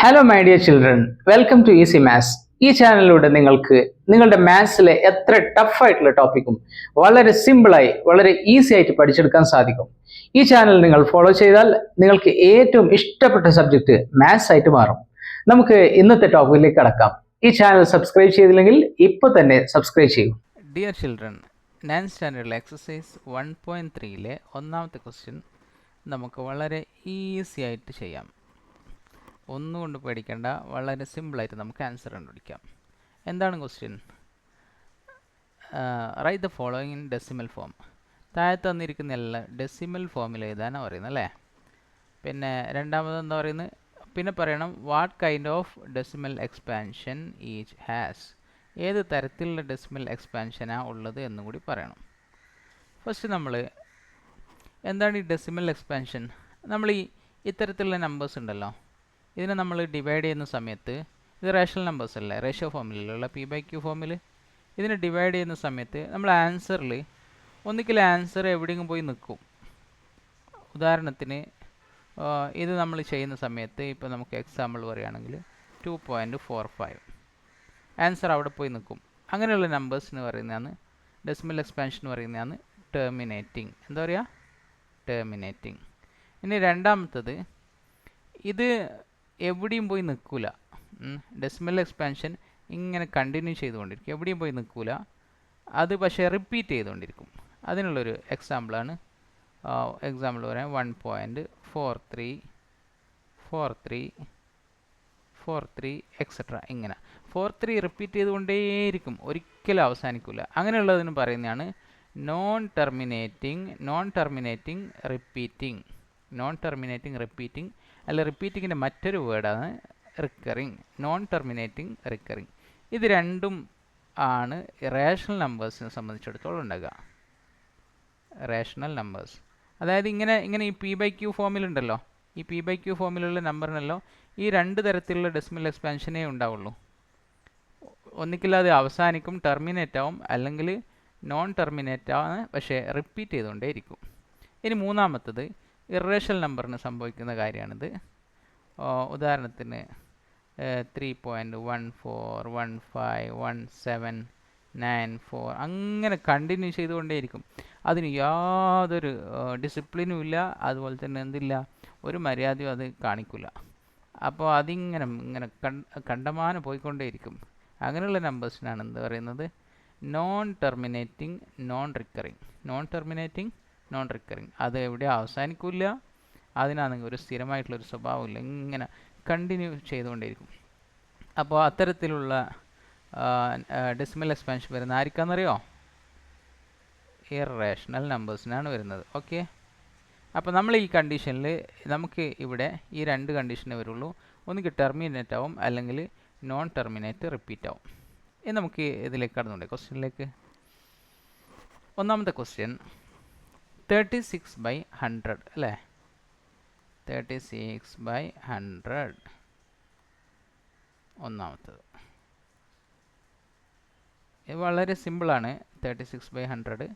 Hello my dear children, welcome to easy maths. ഈ ചാനലിലൂടെ നിങ്ങൾക്ക് നിങ്ങളുടെ മാത്സിലെ എത്ര ടഫായിട്ടുള്ള ടോപ്പിക്കും വളരെ സിമ്പിളായി വളരെ ഈസി ആയിട്ട് പഠിച്ചെടുക്കാൻ സാധിക്കും. ഈ ചാനൽ നിങ്ങൾ ഫോളോ ചെയ്താൽ നിങ്ങൾക്ക് ഏറ്റവും ഇഷ്ടപ്പെട്ട സബ്ജക്റ്റ് മാത്സ് ആയിട്ട് മാറും. നമുക്ക് ഇന്നത്തെ ടോപ്പിക്കിലേക്ക് കടക്കാം. ഈ ചാനൽ സബ്സ്ക്രൈബ് ചെയ്തില്ലെങ്കിൽ ഇപ്പോൾ തന്നെ സബ്സ്ക്രൈബ് ചെയ്യൂ. ഡിയർ ചിൽഡ്രൻ, 9th സ്റ്റാൻഡേർഡിലെ എക്സസൈസ് 1.3-ലെ ഒന്നാമത്തെ ക്വസ്റ്റ്യൻ നമുക്ക് വളരെ ഈസി ആയിട്ട് ചെയ്യാം. ഒന്നുകൊണ്ട് പേടിക്കേണ്ട, വളരെ സിമ്പിളായിട്ട് നമുക്ക് ആൻസർ കണ്ടുപിടിക്കാം. എന്താണ് question? Write the following in decimal form. താഴത്ത് തന്നിരിക്കുന്ന എല്ലാം ഡെസിമൽ ഫോമിൽ എഴുതാനാണ് പറയുന്നത് അല്ലേ. പിന്നെ രണ്ടാമത് എന്താ പറയുന്നത്? പിന്നെ പറയണം what kind of decimal expansion each has. ഏത് തരത്തിലുള്ള ഡെസിമൽ എക്സ്പാൻഷനാണ് ഉള്ളത് എന്നും കൂടി പറയണം. ഫസ്റ്റ് നമ്മൾ എന്താണ് ഈ ഡെസിമൽ എക്സ്പാൻഷൻ? നമ്മൾ ഇത്തരത്തിലുള്ള നമ്പേഴ്സ് ഉണ്ടല്ലോ, ഇതിനെ നമ്മൾ ഡിവൈഡ് ചെയ്യുന്ന സമയത്ത് ഇത് റേഷണൽ നമ്പേഴ്സ് അല്ലേ, റേഷ്യോ ഫോമിലുള്ള P/Q ഫോമിൽ ഇതിനെ ഡിവൈഡ് ചെയ്യുന്ന സമയത്ത് നമ്മൾ ആൻസറിൽ ഒന്നിക്കൽ ആൻസർ എവിടെയെങ്കിലും പോയി നിൽക്കും. ഉദാഹരണത്തിന് ഇത് നമ്മൾ ചെയ്യുന്ന സമയത്ത് ഇപ്പോൾ നമുക്ക് എക്സാമ്പിൾ പറയുകയാണെങ്കിൽ 2.45 ആൻസർ അവിടെ പോയി നിൽക്കും. അങ്ങനെയുള്ള നമ്പേഴ്സിന് പറയുന്നതാണ് ഡെസിമൽ എക്സ്പാൻഷൻ പറയുന്നതാണ് ടെർമിനേറ്റിംഗ്. എന്താ പറയുക? ടെർമിനേറ്റിംഗ്. ഇനി രണ്ടാമത്തത്, ഇത് എവിടെയും പോയി നിൽക്കില്ല. ഡെസിമൽ എക്സ്പാൻഷൻ ഇങ്ങനെ കണ്ടിന്യൂ ചെയ്തുകൊണ്ടിരിക്കും, എവിടെയും പോയി നിൽക്കില്ല. അത് പക്ഷേ റിപ്പീറ്റ് ചെയ്തുകൊണ്ടിരിക്കും. അതിനുള്ളൊരു എക്സാമ്പിളാണ്, എക്സാമ്പിൾ പറയാം 1.43 എക്സെട്ര. ഇങ്ങനെ 43 റിപ്പീറ്റ് ചെയ്തുകൊണ്ടേയിരിക്കും, ഒരിക്കലും അവസാനിക്കില്ല. അങ്ങനെയുള്ളതിന് പറയുന്നതാണ് നോൺ ടെർമിനേറ്റിംഗ് റിപ്പീറ്റിംഗ്. അല്ല, റിപ്പീറ്റിങ്ങിൻ്റെ മറ്റൊരു വേർഡാണ് റിക്കറിങ്. Non terminating recurring. ഇത് രണ്ടും ആണ് റേഷണൽ നമ്പേഴ്സിനെ സംബന്ധിച്ചിടത്തോളം ഉണ്ടാകുക. റേഷണൽ നമ്പേഴ്സ് അതായത് ഇങ്ങനെ ഈ P/Q ഫോമിലുണ്ടല്ലോ, ഈ P/Q ഫോമിലുള്ള നമ്പറിനല്ലോ ഈ രണ്ട് തരത്തിലുള്ള ഡെസിമൽ എക്സ്പാൻഷനേ ഉണ്ടാവുള്ളൂ. ഒന്നിക്കിൽ അത് അവസാനിക്കും, ടെർമിനേറ്റ് ആവും, അല്ലെങ്കിൽ നോൺ ടെർമിനേറ്റ് ആണ്, പക്ഷേ റിപ്പീറ്റ് ചെയ്തുകൊണ്ടേയിരിക്കും. ഇനി മൂന്നാമത്തത് ഇറേഷണൽ നമ്പറിന് സംഭവിക്കുന്ന കാര്യമാണിത്. ഉദാഹരണത്തിന് 3.14151794 അങ്ങനെ കണ്ടിന്യൂ ചെയ്തുകൊണ്ടേയിരിക്കും. അതിന് യാതൊരു ഡിസിപ്ലിനും ഇല്ല, അതുപോലെ തന്നെ എന്തില്ല, ഒരു മര്യാദയും അത് കാണിക്കില്ല. അപ്പോൾ ഇങ്ങനെ കണ്ടമാനം പോയിക്കൊണ്ടേയിരിക്കും. അങ്ങനെയുള്ള നമ്പേഴ്സിനാണ് എന്ത് പറയുന്നത്? Non terminating non recurring. അത് എവിടെ അവസാനിക്കില്ല, അതിനാണെങ്കിൽ ഒരു സ്ഥിരമായിട്ടുള്ളൊരു സ്വഭാവമില്ല, ഇങ്ങനെ കണ്ടിന്യൂ ചെയ്തുകൊണ്ടേയിരിക്കും. അപ്പോൾ അത്തരത്തിലുള്ള ഡെസിമൽ എക്സ്പാൻഷൻ വരുന്ന ആർക്കാണെന്നറിയോ? ഇറേഷണൽ നമ്പേഴ്സിനാണ് വരുന്നത്. ഓക്കെ, അപ്പോൾ നമ്മൾ ഈ കണ്ടീഷനിൽ നമുക്ക് ഇവിടെ ഈ രണ്ട് കണ്ടീഷനേ വരുള്ളൂ. ഒന്നുകിൽ ടെർമിനേറ്റ് ആവും, അല്ലെങ്കിൽ നോൺ ടെർമിനേറ്റ് റിപ്പീറ്റ് ആവും. ഇനി നമുക്ക് ഇതിലേക്ക് കടന്നുണ്ട് ക്വസ്റ്റ്യനിലേക്ക്. ഒന്നാമത്തെ ക്വസ്റ്റ്യൻ 36/100 അല്ലേ. 36/100 ഒന്നാമത്തത്. ഇത് വളരെ സിമ്പിളാണ്. 36/100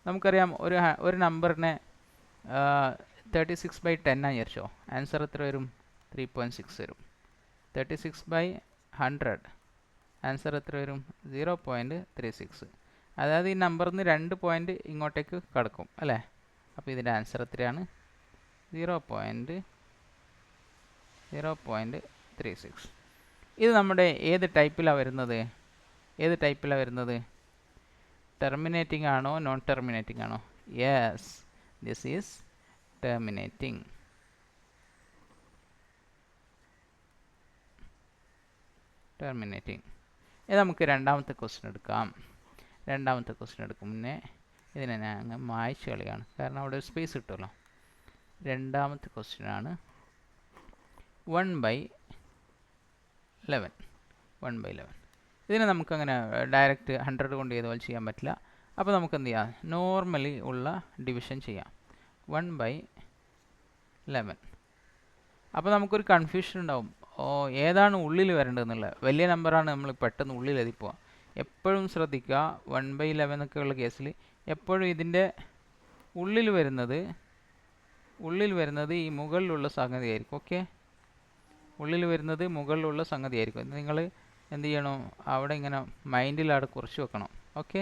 നമുക്കറിയാം. ഒരു നമ്പറിനെ 36/10 വിചാരിച്ചോ, ആൻസർ എത്ര വരും? 3.6 വരും. 36/100 ആൻസർ എത്ര വരും? 0.36. അതായത് ഈ നമ്പറിൽ നിന്ന് 2 പോയിൻ്റ് ഇങ്ങോട്ടേക്ക് കടക്കും അല്ലേ. അപ്പോൾ ഇതിൻ്റെ ആൻസർ എത്രയാണ്? 0.36. ഇത് നമ്മുടെ ഏത് ടൈപ്പിലാണ് വരുന്നത്? ടെർമിനേറ്റിംഗ് ആണോ നോൺ ടെർമിനേറ്റിംഗ് ആണോ? Yes, this is terminating. ഇത് നമുക്ക് രണ്ടാമത്തെ ക്വസ്റ്റ്യൻ എടുക്കാം. രണ്ടാമത്തെ ക്വസ്റ്റ്യൻ എടുക്കും മുന്നേ ഇതിനെ ഞാൻ അങ്ങ് മായ്ച്ച് കളിയാണ്, കാരണം അവിടെ ഒരു സ്പേസ് കിട്ടുമല്ലോ. രണ്ടാമത്തെ ക്വസ്റ്റ്യനാണ് 1/11. ഇതിനെ നമുക്കങ്ങനെ ഡയറക്റ്റ് 100 കൊണ്ട് ചെയ്തുപോലെ ചെയ്യാൻ പറ്റില്ല. അപ്പോൾ നമുക്ക് എന്ത് ചെയ്യാം? നോർമലി ഉള്ള ഡിവിഷൻ ചെയ്യാം. 1/11. അപ്പോൾ നമുക്കൊരു കൺഫ്യൂഷൻ ഉണ്ടാവും, ഏതാണ് ഉള്ളിൽ വരേണ്ടതെന്നുള്ളത്. വലിയ നമ്പറാണ് നമ്മൾ പെട്ടെന്ന് ഉള്ളിൽ എത്തിപ്പോവുക. എപ്പോഴും ശ്രദ്ധിക്കുക, 1/11 എന്നൊക്കെയുള്ള കേസിൽ എപ്പോഴും ഇതിൻ്റെ ഉള്ളിൽ വരുന്നത് ഈ മുകളിലുള്ള സംഗതിയായിരിക്കും. ഓക്കെ, ഉള്ളിൽ വരുന്നത് മുകളിലുള്ള സംഗതി ആയിരിക്കും. ഇത് നിങ്ങൾ എന്ത് ചെയ്യണം, അവിടെ ഇങ്ങനെ മൈൻഡിൽ അവിടെ കുറിച്ച് വെക്കണം. ഓക്കെ,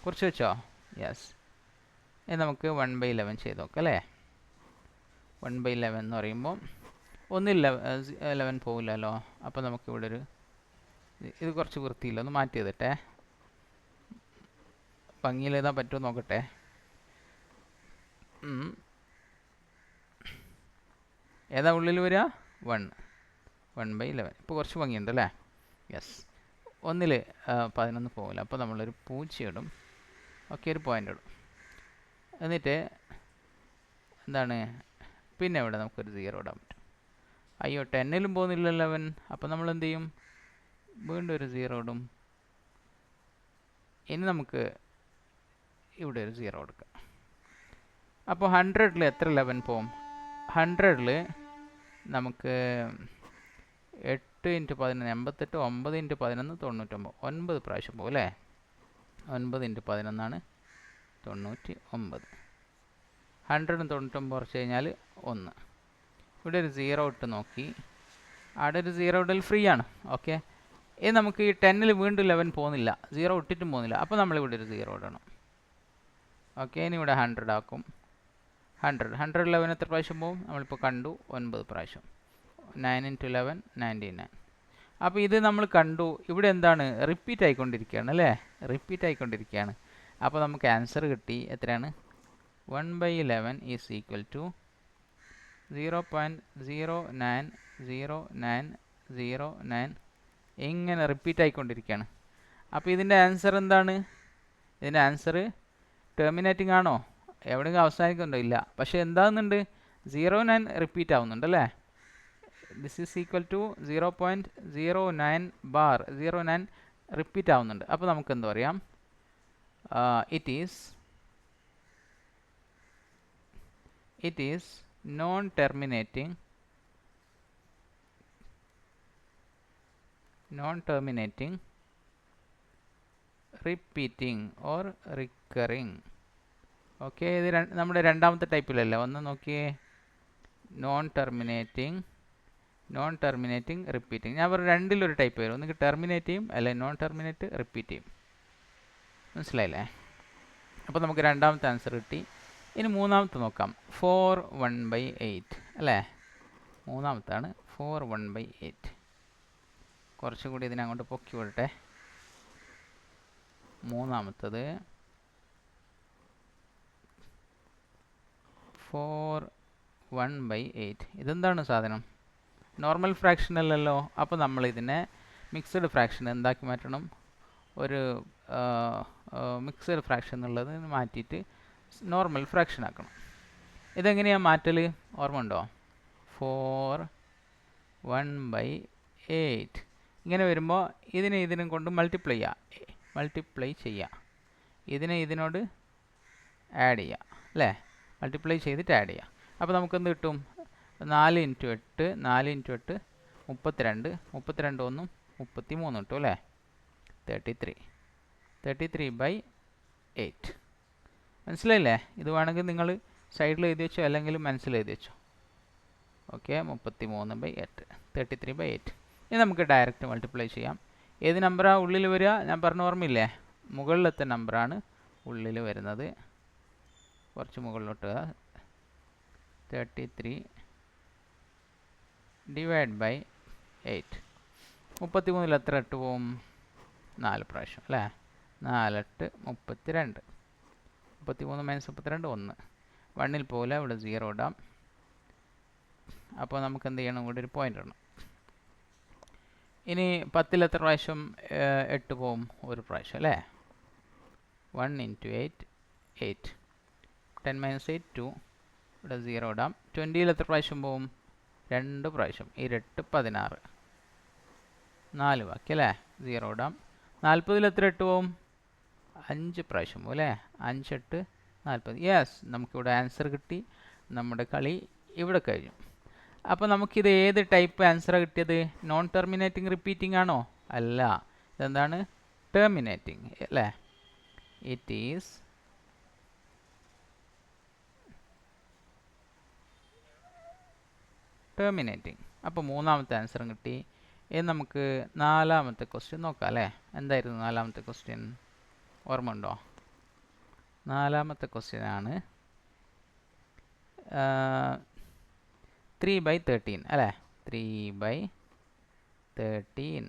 കുറിച്ച് വെച്ചോ? യെസ്. ഇത് നമുക്ക് 1/11 ചെയ്ത് നോക്കാം അല്ലേ. 1/11 എന്ന് പറയുമ്പോൾ 11 പോകില്ലല്ലോ. അപ്പോൾ നമുക്കിവിടെ ഒരു ഇത് കുറച്ച് വൃത്തിയില്ല, ഒന്ന് മാറ്റി ചെയ്തിട്ടെ, ഭംഗിയിൽ എഴുതാൻ പറ്റുമോ നോക്കട്ടെ. ഏതാ ഉള്ളിൽ വരിക? 1/11. ഇപ്പോൾ കുറച്ച് ഭംഗിയുണ്ട് അല്ലേ. യെസ്. 11 പോകില്ല, അപ്പോൾ നമ്മളൊരു പൂജ്യം. ഓക്കെ, ഒരു പോയിൻ്റ് ഇടും. എന്നിട്ട് എന്താണ്, പിന്നെ ഇവിടെ നമുക്കൊരു 0 ഇടാൻ പറ്റും. അയ്യോ, 10 പോകുന്നില്ല 11. അപ്പോൾ നമ്മൾ എന്ത് ചെയ്യും, വീണ്ടും ഒരു 0 ഇടും. ഇനി നമുക്ക് ഇവിടെ ഒരു 0 കൊടുക്കാം. അപ്പോൾ 100ൽ എത്ര 11 പോകും? 100ൽ നമുക്ക് 8 × 11 88, 9 × 11 99, 9 പ്രാവശ്യം പോകും അല്ലേ. 9 × 11 99. 100 99 കുറച്ച് കഴിഞ്ഞാൽ 1. ഇവിടെ ഒരു 0 ഇട്ട് നോക്കി, അവിടെ ഒരു 0 ഇടൽ ഫ്രീ ആണ്. ഓക്കെ, ഇത് നമുക്ക് ഈ 10ൽ വീണ്ടും 11 പോകുന്നില്ല, 0 ഇട്ടിട്ടും പോകുന്നില്ല. അപ്പോൾ നമ്മളിവിടെ ഒരു 0 ഇടണം. ഓക്കെ, ഇനി ഇവിടെ 100 ആക്കും. 100 11 എത്ര പ്രാവശ്യം പോകും? നമ്മളിപ്പോൾ കണ്ടു, 9 പ്രാവശ്യം. 9 × 11 99. അപ്പോൾ ഇത് നമ്മൾ കണ്ടു, ഇവിടെ എന്താണ്, റിപ്പീറ്റ് ആയിക്കൊണ്ടിരിക്കുകയാണ് അല്ലേ, റിപ്പീറ്റ് ആയിക്കൊണ്ടിരിക്കുകയാണ്. അപ്പോൾ നമുക്ക് ആൻസർ കിട്ടി. എത്രയാണ്? 1/11 ഈസ് ഈക്വൽ ടു 0.090909. ഇങ്ങനെ റിപ്പീറ്റ് ആയിക്കൊണ്ടിരിക്കുകയാണ്. അപ്പോൾ ഇതിൻ്റെ ആൻസർ എന്താണ്? ഇതിൻ്റെ ആൻസർ ടെർമിനേറ്റിംഗ് ആണോ? എവിടെയെങ്കിലും അവസാനിക്കുന്നുണ്ടോ? ഇല്ല. പക്ഷേ എന്താകുന്നുണ്ട്, 0.9 റിപ്പീറ്റ് ആവുന്നുണ്ട് അല്ലേ. This is equal to 0.09 bar 09 repeat ആവുന്നുണ്ട്. അപ്പോൾ നമുക്ക് എന്ത് പറയാം, it is non terminating repeating or recurring. Okay, ഇത് നമ്മുടെ രണ്ടാമത്തെ ടൈപ്പിലല്ലേ. ഒന്ന് നോക്കിയേ, നോൺ ടെർമിനേറ്റിംഗ് റിപ്പീറ്റിംഗ്. ഞാൻ പറഞ്ഞു രണ്ടിലൊരു ടൈപ്പ് വരും, ഒന്നുകിൽ ടെർമിനേറ്റ് ചെയ്യും അല്ലെങ്കിൽ നോൺ ടെർമിനേറ്റ് റിപ്പീറ്റ് ചെയ്യും. മനസ്സിലായില്ലേ? അപ്പോൾ നമുക്ക് രണ്ടാമത്തെ ആൻസർ കിട്ടി. ഇനി മൂന്നാമത്തെ നോക്കാം. 4 1/8 അല്ലേ. മൂന്നാമത്താണ് 4 1/8. കുറച്ചുകൂടി ഇതിനങ്ങോട്ട് പൊക്കി വിടട്ടെ. മൂന്നാമത്തത് 4 1/8. ഇതെന്താണ് സാധനം? നോർമൽ ഫ്രാക്ഷൻ അല്ലല്ലോ. അപ്പോൾ നമ്മൾ ഇതിനെ മിക്സഡ് ഫ്രാക്ഷൻ എന്താക്കി മാറ്റണം? ഒരു മിക്സഡ് ഫ്രാക്ഷൻ എന്നുള്ളത് മാറ്റിയിട്ട് നോർമൽ ഫ്രാക്ഷൻ ആക്കണം. ഇതെങ്ങനെയാണ് മാറ്റൽ? ഓർമ്മ ഉണ്ടോ? 4 1/8 ഇങ്ങനെ വരുമ്പോൾ ഇതിനും കൊണ്ട് മൾട്ടിപ്ലൈ ചെയ്യുക. ഇതിനോട് ആഡ് ചെയ്യുക അല്ലേ. മൾട്ടിപ്ലൈ ചെയ്തിട്ട് ആഡ് ചെയ്യുക. അപ്പോൾ നമുക്കെന്ത് കിട്ടും? 4 × 8 32 1 33 കിട്ടും അല്ലേ. 33/8. മനസ്സിലായില്ലേ? ഇത് വേണമെങ്കിൽ നിങ്ങൾ സൈഡിൽ എഴുതി വെച്ചോ അല്ലെങ്കിൽ മനസ്സിൽ എഴുതി വെച്ചോ. ഓക്കെ, 33/8 33/8. ഇനി നമുക്ക് ഡയറക്റ്റ് മൾട്ടിപ്ലൈ ചെയ്യാം. ഏത് നമ്പറാണ് ഉള്ളിൽ വരിക? ഞാൻ പറഞ്ഞ ഓർമ്മയില്ലേ, മുകളിലത്തെ നമ്പറാണ് ഉള്ളിൽ വരുന്നത്. കുറച്ച് മുകളിലോട്ട് 33/8. 33ൽ എത്ര 8 പോവും? 4 പ്രാവശ്യം അല്ലേ. 4 8 32. 33 - 32 1. 1ൽ പോലെ ഇവിടെ 0 ഇടാം. അപ്പോൾ നമുക്ക് എന്ത് ചെയ്യണം? ഇവിടെ ഒരു പോയിൻ്റ് ഇടണം. ഇനി 10ൽ എത്ര പ്രാവശ്യം 8 പോവും? ഒരു പ്രാവശ്യം അല്ലേ. 1 × 8 8. 10 - 8 2. ഇവിടെ 0 ഇടാം. 20ൽ എത്ര പ്രാവശ്യം പോവും? 2 പ്രാവശ്യം. 8 16. 4 ബാക്കി അല്ലേ. 0 ഇടാം. 40ൽ എത്ര 8 പോവും? 5 പ്രാവശ്യം പോവും അല്ലേ. 5 8 40. യെസ്, നമുക്കിവിടെ ആൻസർ കിട്ടി. നമ്മുടെ കളി ഇവിടെ കഴിഞ്ഞു. അപ്പോൾ നമുക്കിത് ഏത് ടൈപ്പ് ആൻസറാണ് കിട്ടിയത്? നോൺ ടെർമിനേറ്റിംഗ് റിപ്പീറ്റിംഗ് ആണോ? അല്ല. ഇതെന്താണ്? ടെർമിനേറ്റിംഗ് അല്ലേ. It is terminating. അപ്പോൾ മൂന്നാമത്തെ ആൻസറും കിട്ടി. ഇനി നമുക്ക് നാലാമത്തെ ക്വസ്റ്റ്യൻ നോക്കാം അല്ലേ. എന്തായിരുന്നു നാലാമത്തെ ക്വസ്റ്റ്യൻ, ഓർമ്മ ഉണ്ടോ? നാലാമത്തെ ക്വസ്റ്റ്യൻ ആണ് 3/13 അല്ലേ, 3/13.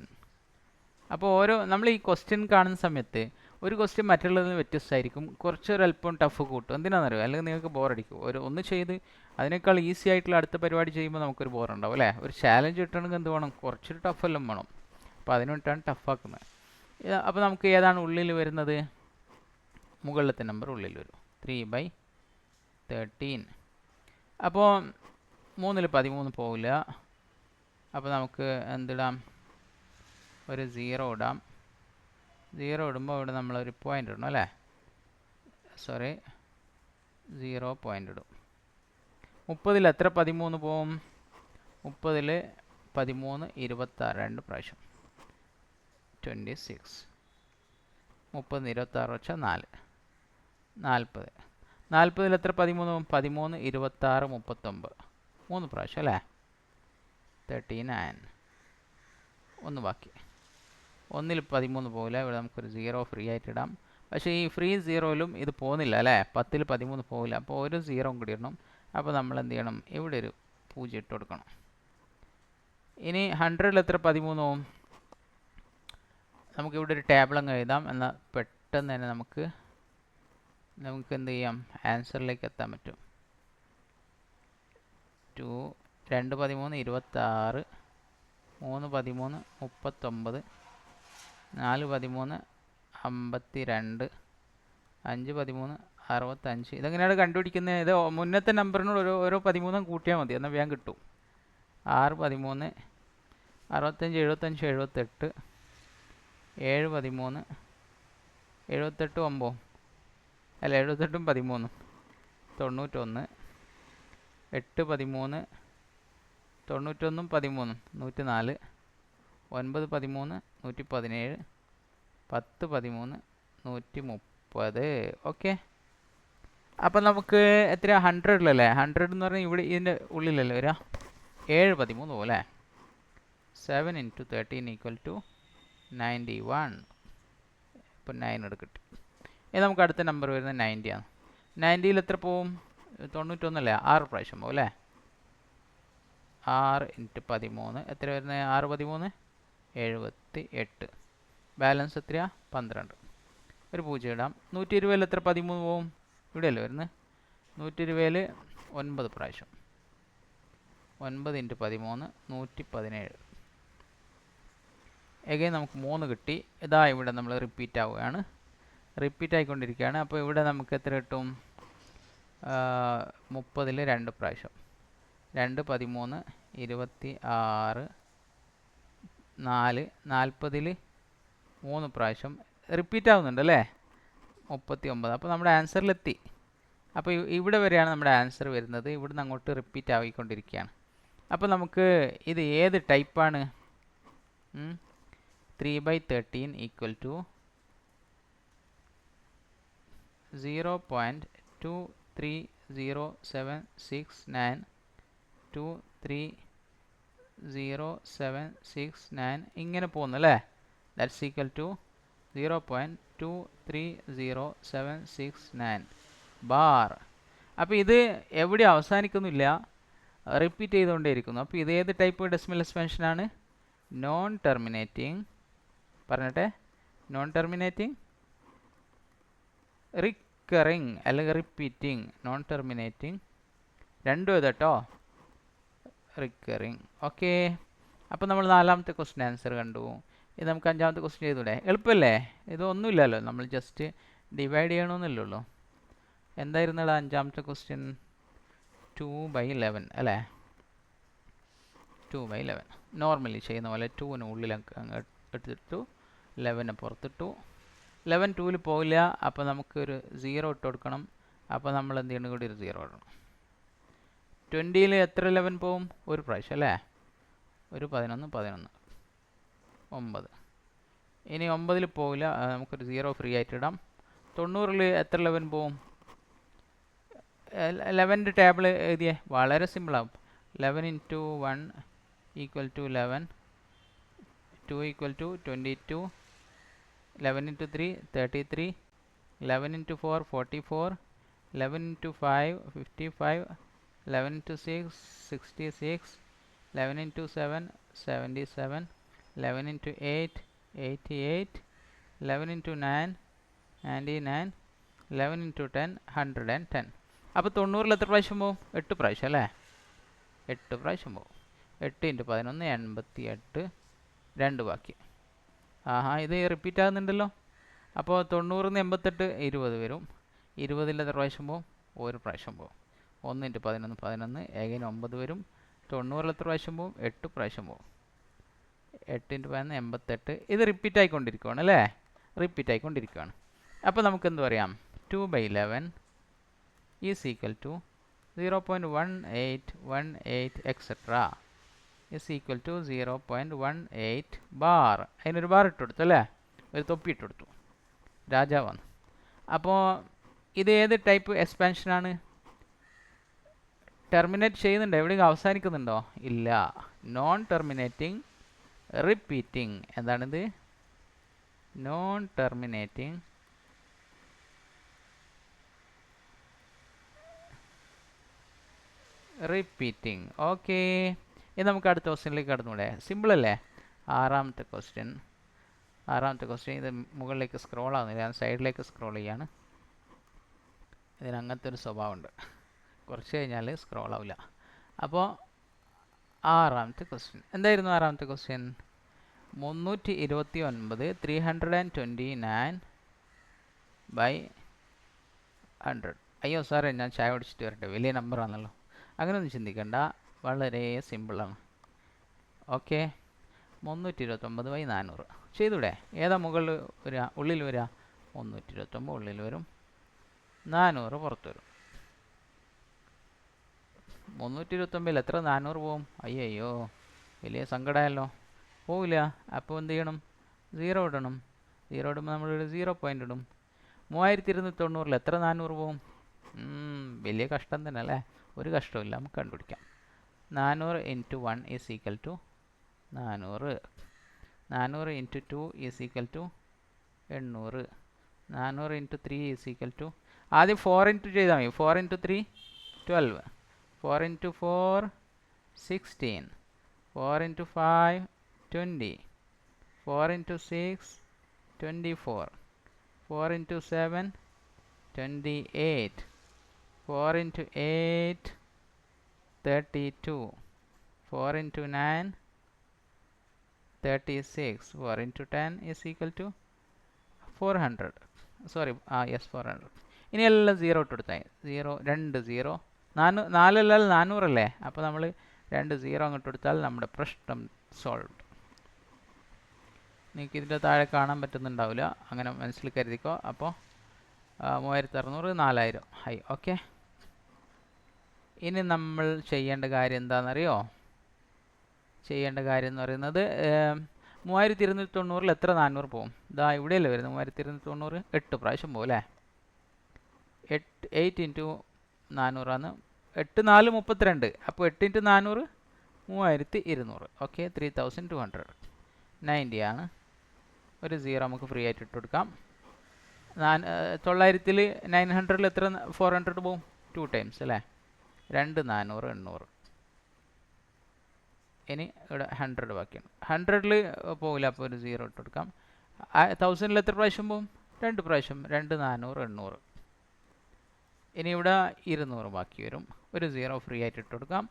അപ്പോൾ നമ്മൾ ഈ ക്വസ്റ്റ്യൻ കാണുന്ന സമയത്ത് ഒരു ക്വസ്റ്റ്യൻ മറ്റുള്ളതിന് വ്യത്യസ്തമായിരിക്കും, കുറച്ചൊരല്പം ടഫ് കൂട്ടും. എന്തിനാണെന്നറിയോ, അല്ലെങ്കിൽ നിങ്ങൾക്ക് ബോറടിക്കും. ഒന്ന് ചെയ്ത് അതിനേക്കാൾ ഈസി ആയിട്ടുള്ള അടുത്ത പരിപാടി ചെയ്യുമ്പോൾ നമുക്കൊരു ബോറുണ്ടാവും അല്ലേ. ഒരു ചാലഞ്ച് കിട്ടണമെങ്കിൽ എന്ത് വേണം, കുറച്ചൊരു ടഫെല്ലാം വേണം. അപ്പോൾ അതിന് വേണ്ടിയിട്ടാണ് ടഫാക്കുന്നത്. അപ്പോൾ നമുക്ക് ഏതാണ് ഉള്ളിൽ വരുന്നത്, മുകളിലത്തെ നമ്പർ ഉള്ളിൽ വരും, 3/13. അപ്പോൾ 3ൽ 13 പോവില്ല. അപ്പോൾ നമുക്ക് എന്തിടാം, ഒരു 0 ഇടാം. 0 ഇടുമ്പോൾ ഇവിടെ നമ്മളൊരു പോയിൻ്റ് ഇടണം അല്ലേ, 0 പോയിൻ്റ് ഇടും. 30ൽ എത്ര 13 പോവും, 30ൽ 13 26, 2 പ്രാവശ്യം 26. 30 26 വെച്ചാൽ 4, 40. 40ൽ എത്ര 13 പോവും, 13 26 39, 3 പ്രാവശ്യം അല്ലേ, 39. ഒന്ന് ബാക്കി, 1ൽ 13 പോകില്ല. ഇവിടെ നമുക്കൊരു 0 ഫ്രീ ആയിട്ട് ഇടാം. പക്ഷേ ഈ ഫ്രീ 0യിലും ഇത് പോകുന്നില്ല അല്ലേ, 10ൽ 13 പോകില്ല. അപ്പോൾ ഒരു 0 കൂടി ഇടണം. അപ്പോൾ നമ്മൾ എന്ത് ചെയ്യണം, ഇവിടെ ഒരു 0 ഇട്ട് കൊടുക്കണം. ഇനി 100ൽ എത്ര 13 പോവും, നമുക്കിവിടെ ഒരു ടേബിൾ അങ്ങ് എഴുതാം. എന്നാൽ പെട്ടെന്ന് തന്നെ നമുക്ക് എന്ത് ചെയ്യാം, ആൻസറിലേക്ക് എത്താൻ പറ്റും. 2 13 26, 3 13 39, 4 13 52, 5 13 65. ഇതെങ്ങനെയാണ് കണ്ടുപിടിക്കുന്നത്, ഇത് മുന്നത്തെ നമ്പറിനോട് ഓരോ 13 കൂട്ടിയാൽ മതി, എന്നാൽ വേഗം കിട്ടും. 6 13 65 75 78, 7 13 78 9 അല്ല 78 13 91, 8 13 91 13 104, 9 13 117, 10 13 130. ഓക്കെ. അപ്പം നമുക്ക് എത്ര 100ലല്ലേ, 100 എന്ന് പറഞ്ഞാൽ ഇവിടെ ഇതിൻ്റെ ഉള്ളിലല്ലേ വരിക, 7 13 പോലെ. 7 × 13 = 91. ഇപ്പം 9 എടുക്കട്ടെ. ഇനി നമുക്ക് അടുത്ത നമ്പർ വരുന്നത് 90 ആണ്. 90ൽ എത്ര പോവും, 91 അല്ലേ, 6 പ്രാവശ്യം പോകും അല്ലേ. 6 × 13 എത്ര വരുന്നത്, 6 13 78. ബാലൻസ് എത്രയാ, 12. ഒരു 0 ഇടാം. 120ൽ എത്ര 13 പോവും, ഇവിടെയല്ലേ വരുന്നത്. 120ൽ 9 പ്രാവശ്യം, 9 × 13 117. എഗെയിൻ നമുക്ക് 3 കിട്ടി. ഇതാ ഇവിടെ നമ്മൾ റിപ്പീറ്റ് ആവുകയാണ്, റിപ്പീറ്റ് ആയിക്കൊണ്ടിരിക്കുകയാണ്. അപ്പോൾ ഇവിടെ നമുക്ക് എത്ര കിട്ടും, 30ൽ 2 പ്രാവശ്യം, 2 13 26, 4 40ൽ 3 പ്രാവശ്യം റിപ്പീറ്റ് ആവുന്നുണ്ട് അല്ലേ, 39. അപ്പോൾ നമ്മുടെ ആൻസറിലെത്തി. അപ്പോൾ ഇവിടെ വരെയാണ് നമ്മുടെ ആൻസർ വരുന്നത്. ഇവിടുന്ന് അങ്ങോട്ട് റിപ്പീറ്റ് ആയിക്കൊണ്ടിരിക്കുകയാണ്. അപ്പോൾ നമുക്ക് ഇത് ഏത് ടൈപ്പാണ്, 3/13 = 0.23069 ഇങ്ങനെ പോകുന്നു അല്ലേ. That's equal to 0.23069 bar. അപ്പോൾ ഇത് എവിടെ അവസാനിക്കുന്നില്ല, റിപ്പീറ്റ് ചെയ്തുകൊണ്ടേയിരിക്കുന്നു. അപ്പോൾ ഇത് ഏത് ടൈപ്പ് ഡെസിമൽ എക്സ്പാൻഷനാണ്, നോൺ ടെർമിനേറ്റിംഗ്. പറഞ്ഞിട്ടെ, നോൺ ടെർമിനേറ്റിംഗ്, റിക്കറിങ് അല്ലെങ്കിൽ റിപ്പീറ്റിംഗ്. നോൺ ടെർമിനേറ്റിംഗ് രണ്ടും കേട്ടോ, റിക്കറിങ്. ഓക്കെ. അപ്പോൾ നമ്മൾ നാലാമത്തെ ക്വസ്റ്റ്യൻ ആൻസർ കണ്ടു. ഇത് നമുക്ക് അഞ്ചാമത്തെ ക്വസ്റ്റ്യൻ ചെയ്തൂടെ, എളുപ്പമല്ലേ. ഇതൊന്നുമില്ലല്ലോ, നമ്മൾ ജസ്റ്റ് ഡിവൈഡ് ചെയ്യണമെന്നല്ലേ ഉള്ളൂ. എന്തായിരുന്നല്ലോ അഞ്ചാമത്തെ ക്വസ്റ്റ്യൻ, 2/11 അല്ലേ. 2/11 നോർമലി ചെയ്യുന്ന പോലെ 2ന് ഉള്ളിൽ അങ്ങ് എടുത്തിട്ടു, 11 പുറത്തിട്ടു. 11 2ൽ പോകില്ല, അപ്പോൾ നമുക്കൊരു 0 ഇട്ട് കൊടുക്കണം. അപ്പോൾ നമ്മൾ എന്ത് ചെയ്യണം, കൂടി ഒരു 0 ഇടണം. 20ൽ എത്ര 11 പോവും, ഒരു പ്രാവശ്യം അല്ലേ, ഒരു 11 9. ഇനി 9ൽ പോകില്ല, നമുക്കൊരു 0 ഫ്രീ ആയിട്ട് ഇടാം. 90ൽ എത്ര 11 പോവും, 11ൻ്റെ ടേബിൾ എഴുതിയേ, വളരെ സിമ്പിളാവും. 11 × 1 equal to 11, 2 equal to 22, 11 into 3 33, 11 into 4 44, 11 into 5 55, 11 into 6 66, 11 into 7 77, 11 into 8 88, 11 into 9 99, 11 into 10 110. അപ്പോൾ 90 എത്ര പ്രാവശ്യം പോവും? 8 പ്രാവശ്യം അല്ലേ? 8 പ്രാവശ്യം പോവും. 8 ഇൻറ്റു 11 88, 2 ബാക്കി. ആഹാ, ഇത് റിപ്പീറ്റ് ആകുന്നുണ്ടല്ലോ. അപ്പോൾ 90 88 20 വരും. 20 എത്ര പ്രാവശ്യം പോവും? 1 പ്രാവശ്യം പോവും. 1 ഇൻറ്റു 11 11, ഏകദേശം 9 വരും. 90 എത്ര പ്രാവശ്യം പോവും? 8 പ്രാവശ്യം പോവും. 8 ഇൻറ്റു 11 88. ഇത് റിപ്പീറ്റ് ആയിക്കൊണ്ടിരിക്കുകയാണ് അല്ലേ? റിപ്പീറ്റ് ആയിക്കൊണ്ടിരിക്കുകയാണ്. അപ്പോൾ നമുക്ക് എന്ത് പറയാം? 2/11 is equal to 0.1818 etcetera is equal to 0.18 bar. അതിനൊരു ബാർ ഇട്ട് കൊടുത്തു അല്ലേ? ഒരു തൊപ്പി ഇട്ട് കൊടുത്തു. രാജാവാണ്. അപ്പോൾ ഇത് ഏത് ടൈപ്പ് എക്സ്പാൻഷനാണ്? ടെർമിനേറ്റ് ചെയ്യുന്നുണ്ടോ? എവിടെയെങ്കിലും അവസാനിക്കുന്നുണ്ടോ? ഇല്ല. Non terminating repeating. എന്താണിത്? Non terminating repeating. ഓക്കെ, ഇനി നമുക്ക് അടുത്ത ക്വസ്റ്റ്യനിലേക്ക് കടന്നൂടെ? സിമ്പിൾ അല്ലേ? ആറാമത്തെ ക്വസ്റ്റ്യൻ. ഇത് മുകളിലേക്ക് സ്ക്രോൾ ആവുന്നില്ല, ഞാൻ സൈഡിലേക്ക് സ്ക്രോൾ ചെയ്യാണ്. ഇതിന് അങ്ങനത്തെ ഒരു സ്വഭാവമുണ്ട്, കുറച്ച് കഴിഞ്ഞാൽ സ്ക്രോൾ ആവില്ല. അപ്പോൾ ആറാമത്തെ ക്വസ്റ്റ്യൻ എന്തായിരുന്നു? ആറാമത്തെ ക്വസ്റ്റ്യൻ 329 329/100. അയ്യോ സാറേ, ഞാൻ ചായ കുടിച്ചിട്ട് വരട്ടെ, വലിയ നമ്പറാണല്ലോ. അങ്ങനെയൊന്നും ചിന്തിക്കണ്ട, വളരെ സിമ്പിളാണ്. ഓക്കെ, 329/400 ചെയ്തൂടെ? ഏതാ മുകളിൽ വരിക, ഉള്ളിൽ വരിക? 329 ഉള്ളിൽ വരും, 400 പുറത്ത് വരും. 329 എത്ര 400 പോവും? അയ്യോ, വലിയ സങ്കടമായല്ലോ. പോവില്ല. അപ്പോൾ എന്ത് ചെയ്യണം? 0 ഇടണം. 0 ഇടുമ്പോൾ നമ്മളൊരു 0 പോയിൻ്റ് ഇടും. 3290 എത്ര 400 പോവും? വലിയ കഷ്ടം തന്നെ അല്ലേ? ഒരു കഷ്ടമില്ല, നമുക്ക് കണ്ടുപിടിക്കാം. 400 into 1 is equal to 400. 400 into 2 is equal to 800. 400 into 3 is equal to, ആദ്യം 4 ഇൻറ്റു ചെയ്താൽ മതി. 4 into 3 12, 4 into 4 16, 4 into 5 20, 4 into 6 24, 4 into 7 28, 4 into 8 32, 4 into 9 36, 4 into 10 is equal to 400. Sorry, yes 400. ഇനി എല്ലാം 0 ഇട്ട് കൊടുത്താൽ 0 2 0 4 400 അല്ലേ? അപ്പോൾ നമ്മൾ 2 0 അങ്ങോട്ട് കൊടുത്താൽ നമ്മുടെ പ്രശ്നം സോൾവ്. നിങ്ങൾക്ക് ഇതിൻ്റെ താഴെ കാണാൻ പറ്റുന്നുണ്ടാവില്ല, അങ്ങനെ മനസ്സിൽ കരുതിക്കോ. അപ്പോൾ 3600 4000 ഹൈ. ഓക്കെ, ഇനി നമ്മൾ ചെയ്യേണ്ട കാര്യം എന്താണെന്നറിയോ? ചെയ്യേണ്ട കാര്യം എന്ന് പറയുന്നത് 3290 എത്ര 400 പോകും? ഇതാ ഇവിടെയല്ലേ വരുന്നത് 3290, 8 പ്രാവശ്യം പോകും അല്ലേ? 8 ഇൻറ്റു 400 ആണ്. 8 4 32. അപ്പോൾ 8 ഇൻറ്റു 400 3200. ഓക്കെ, 3200 90 ആണ്. ഒരു 0 നമുക്ക് ഫ്രീ ആയിട്ട് ഇട്ട് കൊടുക്കാം. 900-ൽ 900-ൽ എത്ര 400 പോകും? 2 ടൈംസ് അല്ലേ? 2 400 800. ഇനി ഇവിടെ 100 ബാക്കിയാണ്. 100-ൽ പോകില്ല, അപ്പോൾ ഒരു 0 ഇട്ട് കൊടുക്കാം. 1000-ൽ എത്ര പ്രാവശ്യം പോകും? 2 പ്രാവശ്യം. 2 400 800. ഇനി ഇവിടെ 200 ബാക്കി വരും, ഒരു 0 ഫ്രീ ആയിട്ട് ഇട്ട് കൊടുക്കാം.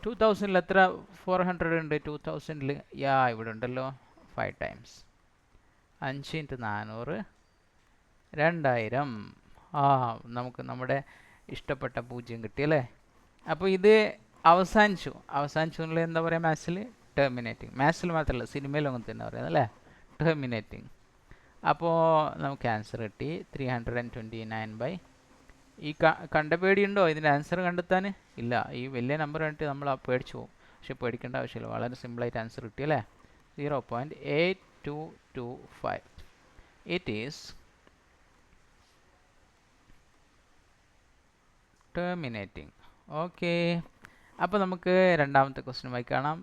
2000-ൽ എത്ര 400 ഉണ്ട്? 2000-ൽ ഇവിടെ ഉണ്ടല്ലോ 5 ടൈംസ്. 5 ഇൻറ്റു 400 2000. നമുക്ക് നമ്മുടെ ഇഷ്ടപ്പെട്ട 0 കിട്ടിയല്ലേ? അപ്പോൾ ഇത് അവസാനിച്ചു എന്നുള്ളത് എന്താ പറയുക മാത്സിൽ? ടെർമിനേറ്റിംഗ്. മാത്സിൽ മാത്രമല്ല, സിനിമയിലും അങ്ങനെ തന്നെ പറയുന്നത് അല്ലേ? ടെർമിനേറ്റിംഗ്. അപ്പോൾ നമുക്ക് ആൻസർ കിട്ടി 329. ഈ കണ്ട പേടിയുണ്ടോ ഇതിൻ്റെ ആൻസർ കണ്ടെത്താൻ? ഇല്ല. ഈ വലിയ നമ്പർ കണ്ടിട്ട് നമ്മൾ പേടിച്ചു പോകും. പക്ഷെ പേടിക്കേണ്ട ആവശ്യമില്ല, വളരെ സിമ്പിളായിട്ട് ആൻസർ കിട്ടിയല്ലേ? 0.8225. It is terminating. ഓക്കെ, അപ്പോൾ നമുക്ക് രണ്ടാമത്തെ ക്വസ്റ്റ്യനുമായി കാണാം.